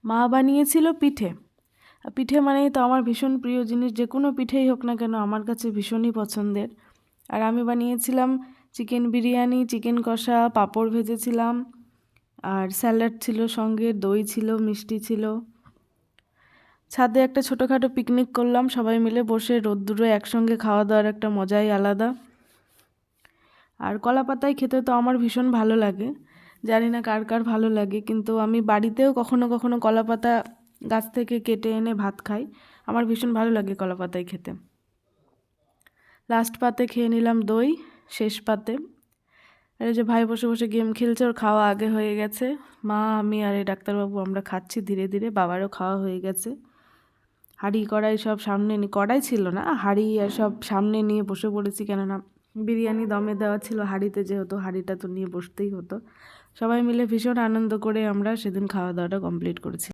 মা বানিয়েছিল পিঠে। পিঠে মানেই তো আমার ভীষণ প্রিয় জিনিস, যে কোনো পিঠেই হোক না কেন আমার কাছে ভীষণই পছন্দের। আর আমি বানিয়েছিলাম চিকেন বিরিয়ানি, চিকেন কষা, পাঁপড় ভেজেছিলাম, আর স্যালাড ছিল সঙ্গে, দই ছিল, মিষ্টি ছিল। ছাদে একটা ছোটোখাটো পিকনিক করলাম সবাই মিলে বসে রোদ্দুরে, একসঙ্গে খাওয়া দাওয়ার একটা মজাই আলাদা। আর কলা পাতায় খেতে তো আমার ভীষণ ভালো লাগে, জানি না কার কার ভালো লাগে, কিন্তু আমি বাড়িতেও কখনো কখনো কলা পাতা গাছ থেকে কেটে এনে ভাত খাই। আমার ভীষণ ভালো লাগে কলা পাতায় খেতে। লাস্ট পাতে খেয়ে নিলাম দই, শেষ পাতে। আর এই যে ভাই বসে বসে গেম খেলছে, ওর খাওয়া আগে হয়ে গেছে। মা, আমি আর এই ডাক্তারবাবু আমরা খাচ্ছি ধীরে ধীরে, বাবারও খাওয়া হয়ে গেছে। হাঁড়ি কড়াই সব সামনে কড়াই ছিল না, হাঁড়ি আর সব সামনে নিয়ে বসে পড়েছি, কেননা বিরিয়ানি দমে দেওয়া ছিল হাঁড়িতে, যেহেতু হাঁড়িটা তো নিয়ে বসতেই হতো। সবাই মিলে ভীষণ আনন্দ করে আমরা সেদিন খাওয়া দাওয়াটা কমপ্লিট করেছি।